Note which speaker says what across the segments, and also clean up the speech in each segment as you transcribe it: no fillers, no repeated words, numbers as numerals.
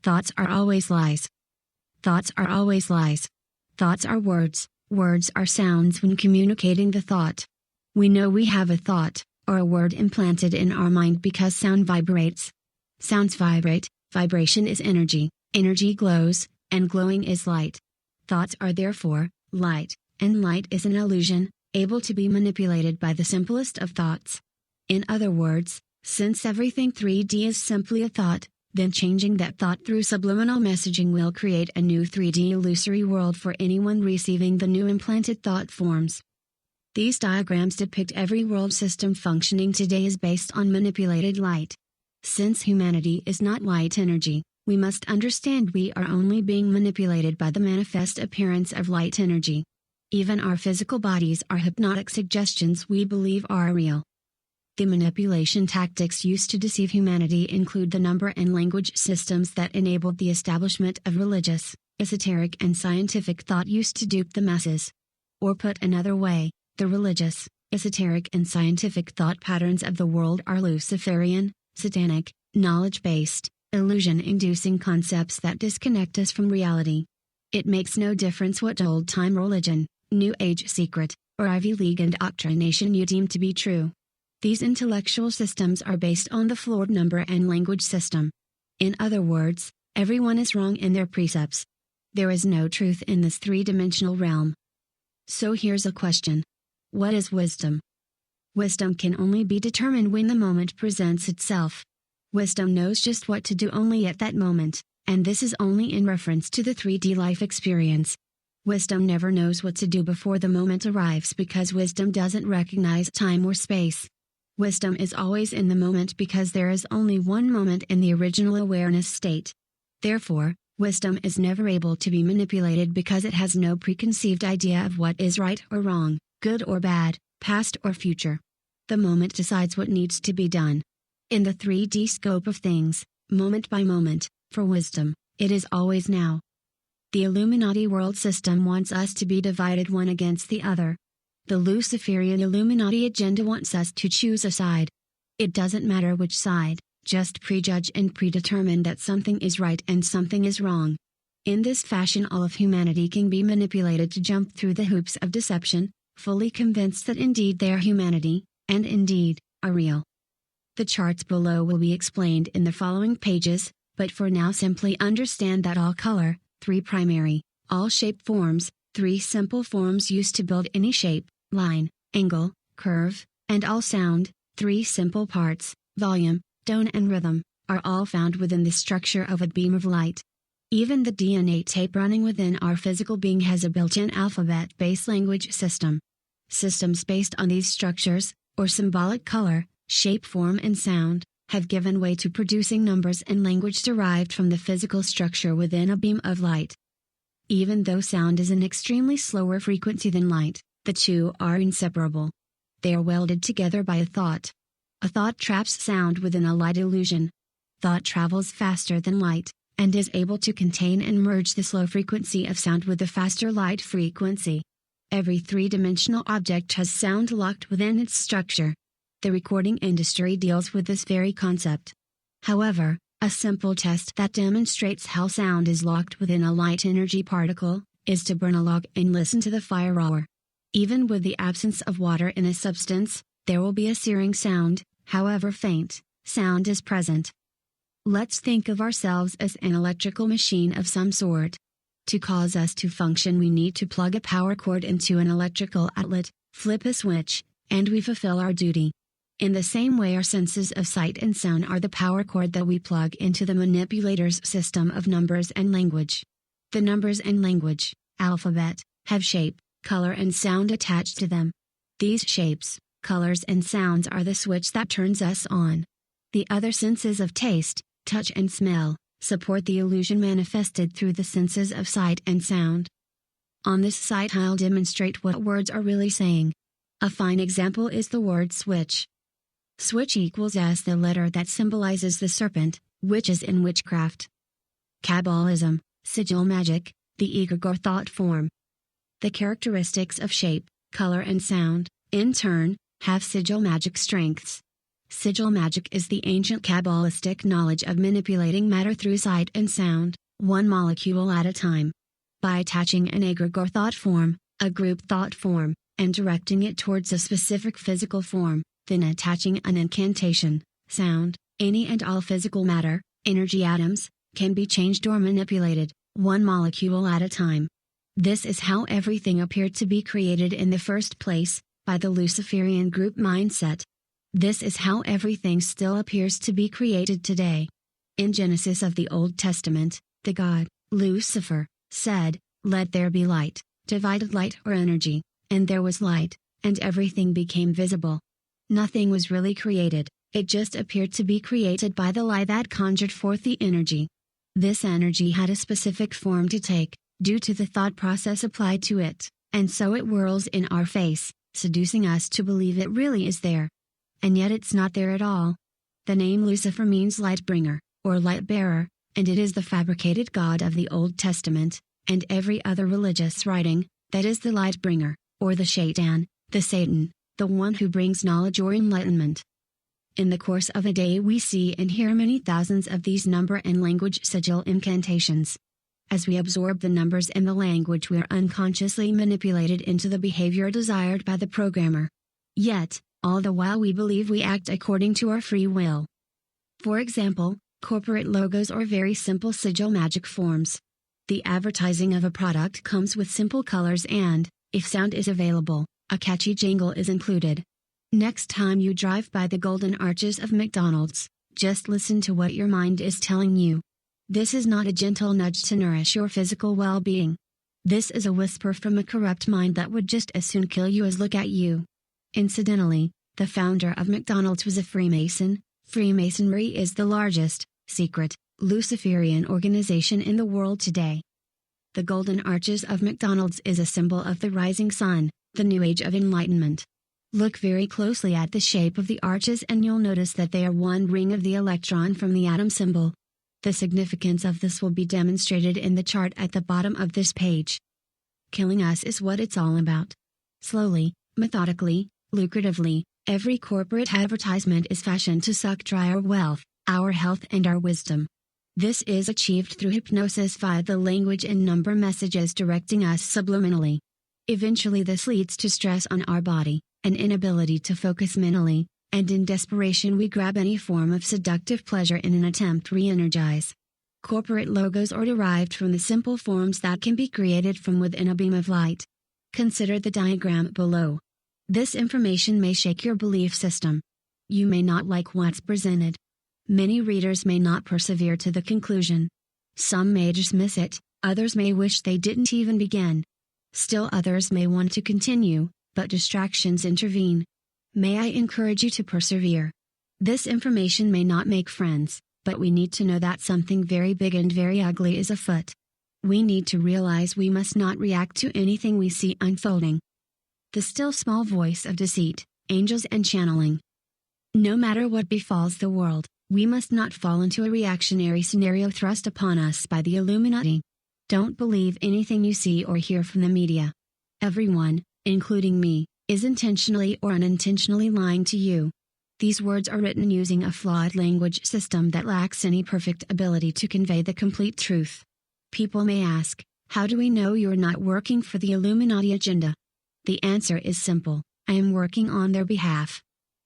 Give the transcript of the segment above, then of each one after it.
Speaker 1: Thoughts are always lies. Thoughts are always lies. Thoughts are words. Words are sounds when communicating the thought. We know we have a thought, or a word implanted in our mind because sound vibrates. Sounds vibrate, vibration is energy, energy glows, and glowing is light. Thoughts are therefore light, and light is an illusion, able to be manipulated by the simplest of thoughts. In other words, since everything 3D is simply a thought, then changing that thought through subliminal messaging will create a new 3D illusory world for anyone receiving the new implanted thought forms. These diagrams depict every world system functioning today is based on manipulated light. Since humanity is not light energy, we must understand we are only being manipulated by the manifest appearance of light energy. Even our physical bodies are hypnotic suggestions we believe are real. The manipulation tactics used to deceive humanity include the number and language systems that enabled the establishment of religious, esoteric and scientific thought used to dupe the masses. Or put another way, the religious, esoteric and scientific thought patterns of the world are Luciferian, satanic, knowledge-based, illusion-inducing concepts that disconnect us from reality. It makes no difference what old-time religion, New Age secret, or Ivy League indoctrination you deem to be true. These intellectual systems are based on the flawed number and language system. In other words, everyone is wrong in their precepts. There is no truth in this three-dimensional realm. So here's a question. What is wisdom? Wisdom can only be determined when the moment presents itself. Wisdom knows just what to do only at that moment, and this is only in reference to the 3D life experience. Wisdom never knows what to do before the moment arrives because wisdom doesn't recognize time or space. Wisdom is always in the moment because there is only one moment in the original awareness state. Therefore, wisdom is never able to be manipulated because it has no preconceived idea of what is right or wrong, good or bad, past or future. The moment decides what needs to be done. In the 3D scope of things, moment by moment, for wisdom, it is always now. The Illuminati world system wants us to be divided one against the other. The Luciferian Illuminati agenda wants us to choose a side. It doesn't matter which side, just prejudge and predetermine that something is right and something is wrong. In this fashion all of humanity can be manipulated to jump through the hoops of deception, fully convinced that indeed they are humanity, and indeed, are real. The charts below will be explained in the following pages, but for now simply understand that all color, 3 primary, all shape forms, 3 simple forms used to build any shape, line, angle, curve, and all sound, 3 simple parts, volume, tone and rhythm, are all found within the structure of a beam of light. Even the DNA tape running within our physical being has a built-in alphabet-based language system. Systems based on these structures, or symbolic color, shape, form and sound, have given way to producing numbers and language derived from the physical structure within a beam of light. Even though sound is an extremely slower frequency than light, the two are inseparable. They are welded together by a thought. A thought traps sound within a light illusion. Thought travels faster than light, and is able to contain and merge the slow frequency of sound with the faster light frequency. Every 3-dimensional object has sound locked within its structure. The recording industry deals with this very concept. However, a simple test that demonstrates how sound is locked within a light energy particle, is to burn a log and listen to the fire roar. Even with the absence of water in a substance, there will be a searing sound, however faint, sound is present. Let's think of ourselves as an electrical machine of some sort. To cause us to function we need to plug a power cord into an electrical outlet, flip a switch, and we fulfill our duty. In the same way our senses of sight and sound are the power cord that we plug into the manipulator's system of numbers and language. The numbers and language, alphabet, have shape, color and sound attached to them. These shapes, colors and sounds are the switch that turns us on. The other senses of taste, touch and smell, support the illusion manifested through the senses of sight and sound. On this site I'll demonstrate what words are really saying. A fine example is the word switch. Switch equals as the letter that symbolizes the serpent, witches in witchcraft. Kabbalism, sigil magic, the egregore thought form. The characteristics of shape, color and sound, in turn, have sigil magic strengths. Sigil magic is the ancient Kabbalistic knowledge of manipulating matter through sight and sound, one molecule at a time. By attaching an egregore thought form, a group thought form, and directing it towards a specific physical form, then attaching an incantation, sound, any and all physical matter, energy atoms, can be changed or manipulated, one molecule at a time. This is how everything appeared to be created in the first place, by the Luciferian group mindset. This is how everything still appears to be created today. In Genesis of the Old Testament, the god, Lucifer, said, "Let there be light," divided light or energy, and there was light, and everything became visible. Nothing was really created, it just appeared to be created by the light that conjured forth the energy. This energy had a specific form to take, due to the thought process applied to it, and so it whirls in our face, seducing us to believe it really is there. And yet it's not there at all. The name Lucifer means light bringer, or light bearer, and it is the fabricated god of the Old Testament, and every other religious writing, that is the light bringer, or the shaitan, the Satan, the one who brings knowledge or enlightenment. In the course of a day we see and hear many thousands of these number and language sigil incantations. As we absorb the numbers and the language, we are unconsciously manipulated into the behavior desired by the programmer. Yet, all the while we believe we act according to our free will. For example, corporate logos or very simple sigil magic forms. The advertising of a product comes with simple colors and, if sound is available, a catchy jingle is included. Next time you drive by the golden arches of McDonald's, just listen to what your mind is telling you. This is not a gentle nudge to nourish your physical well-being. This is a whisper from a corrupt mind that would just as soon kill you as look at you. Incidentally, the founder of McDonald's was a Freemason. Freemasonry is the largest, secret, Luciferian organization in the world today. The golden arches of McDonald's is a symbol of the rising sun, the new age of enlightenment. Look very closely at the shape of the arches and you'll notice that they are one ring of the electron from the atom symbol. The significance of this will be demonstrated in the chart at the bottom of this page. Killing us is what it's all about. Slowly, methodically, lucratively, every corporate advertisement is fashioned to suck dry our wealth, our health and our wisdom. This is achieved through hypnosis via the language and number messages directing us subliminally. Eventually this leads to stress on our body, an inability to focus mentally, and in desperation we grab any form of seductive pleasure in an attempt to re-energize. Corporate logos are derived from the simple forms that can be created from within a beam of light. Consider the diagram below. This information may shake your belief system. You may not like what's presented. Many readers may not persevere to the conclusion. Some may dismiss it, others may wish they didn't even begin. Still others may want to continue, but distractions intervene. May I encourage you to persevere. This information may not make friends, but we need to know that something very big and very ugly is afoot. We need to realize we must not react to anything we see unfolding. The still small voice of deceit, angels and channeling. No matter what befalls the world, we must not fall into a reactionary scenario thrust upon us by the Illuminati. Don't believe anything you see or hear from the media. Everyone, including me, is intentionally or unintentionally lying to you. These words are written using a flawed language system that lacks any perfect ability to convey the complete truth. People may ask, how do we know you're not working for the Illuminati agenda? The answer is simple, I am working on their behalf.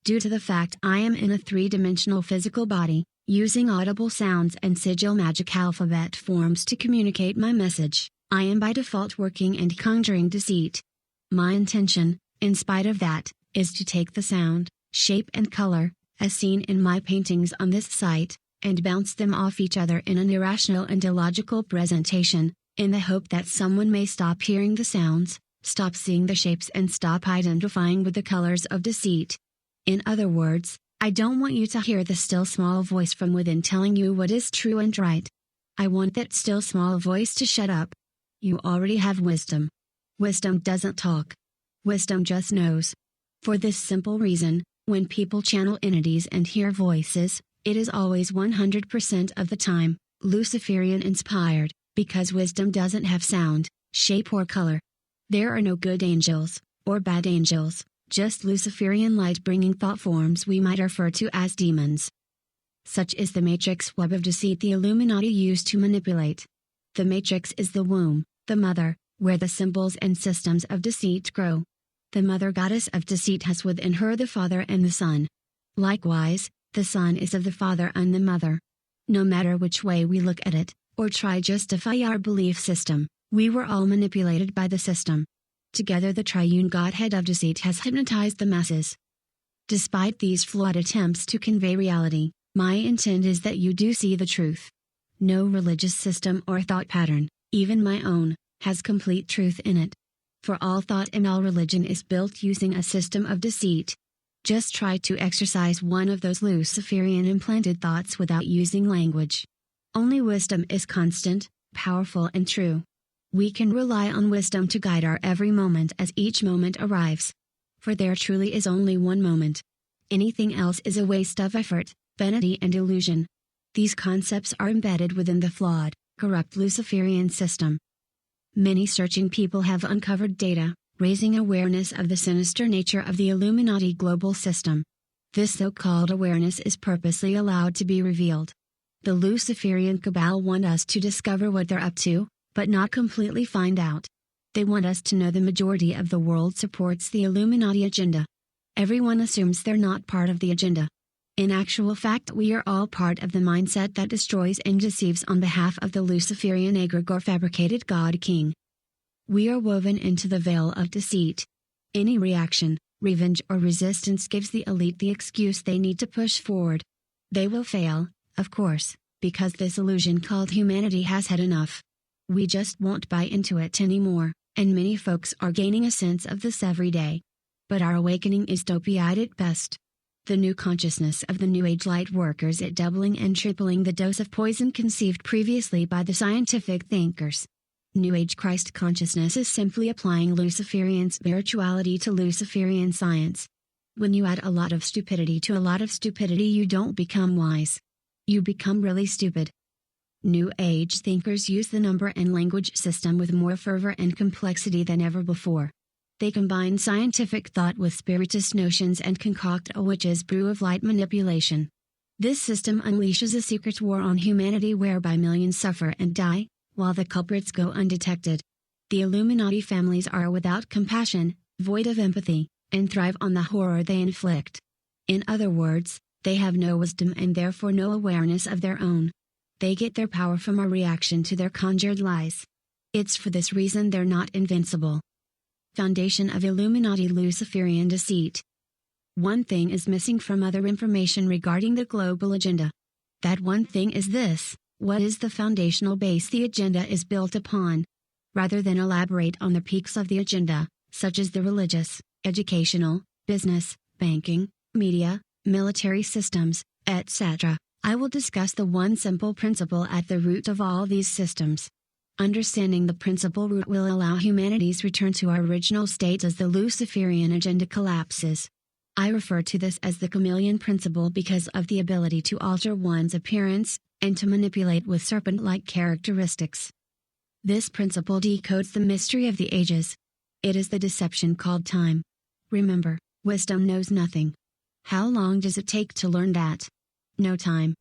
Speaker 1: Due to the fact I am in a three-dimensional physical body, using audible sounds and sigil magic alphabet forms to communicate my message, I am by default working and conjuring deceit. My intention, in spite of that, is to take the sound, shape and color, as seen in my paintings on this site, and bounce them off each other in an irrational and illogical presentation, in the hope that someone may stop hearing the sounds, stop seeing the shapes and stop identifying with the colors of deceit. In other words, I don't want you to hear the still small voice from within telling you what is true and right. I want that still small voice to shut up. You already have wisdom. Wisdom doesn't talk. Wisdom just knows. For this simple reason, when people channel entities and hear voices, it is always 100% of the time, Luciferian inspired, because wisdom doesn't have sound, shape or color. There are no good angels, or bad angels, just Luciferian light-bringing thought forms we might refer to as demons. Such is the matrix web of deceit the Illuminati use to manipulate. The matrix is the womb, the mother, where the symbols and systems of deceit grow. The mother goddess of deceit has within her the father and the son. Likewise, the son is of the father and the mother. No matter which way we look at it, or try justify our belief system, we were all manipulated by the system. Together the triune godhead of deceit has hypnotized the masses. Despite these flawed attempts to convey reality, my intent is that you do see the truth. No religious system or thought pattern, even my own, has complete truth in it. For all thought and all religion is built using a system of deceit. Just try to exercise one of those Luciferian implanted thoughts without using language. Only wisdom is constant, powerful and true. We can rely on wisdom to guide our every moment as each moment arrives. For there truly is only one moment. Anything else is a waste of effort, vanity and illusion. These concepts are embedded within the flawed, corrupt Luciferian system. Many searching people have uncovered data, raising awareness of the sinister nature of the Illuminati global system. This so-called awareness is purposely allowed to be revealed. The Luciferian cabal want us to discover what they're up to, but not completely find out. They want us to know the majority of the world supports the Illuminati agenda. Everyone assumes they're not part of the agenda. In actual fact, we are all part of the mindset that destroys and deceives on behalf of the Luciferian egregore fabricated God King. We are woven into the veil of deceit. Any reaction, revenge or resistance gives the elite the excuse they need to push forward. They will fail, of course, because this illusion called humanity has had enough. We just won't buy into it anymore, and many folks are gaining a sense of this every day. But our awakening is dopey-eyed at best. The new consciousness of the New Age light workers at doubling and tripling the dose of poison conceived previously by the scientific thinkers. New Age Christ consciousness is simply applying Luciferian spirituality to Luciferian science. When you add a lot of stupidity to a lot of stupidity, you don't become wise. You become really stupid. New Age thinkers use the number and language system with more fervor and complexity than ever before. They combine scientific thought with spiritist notions and concoct a witch's brew of light manipulation. This system unleashes a secret war on humanity whereby millions suffer and die, while the culprits go undetected. The Illuminati families are without compassion, void of empathy, and thrive on the horror they inflict. In other words, they have no wisdom and therefore no awareness of their own. They get their power from a reaction to their conjured lies. It's for this reason they're not invincible. Foundation of Illuminati Luciferian deceit. One thing is missing from other information regarding the global agenda. That one thing is this: what is the foundational base the agenda is built upon? Rather than elaborate on the peaks of the agenda, such as the religious, educational, business, banking, media, military systems, etc., I will discuss the one simple principle at the root of all these systems. Understanding the principle root will allow humanity's return to our original state as the Luciferian agenda collapses. I refer to this as the chameleon principle because of the ability to alter one's appearance, and to manipulate with serpent-like characteristics. This principle decodes the mystery of the ages. It is the deception called time. Remember, wisdom knows nothing. How long does it take to learn that? No time.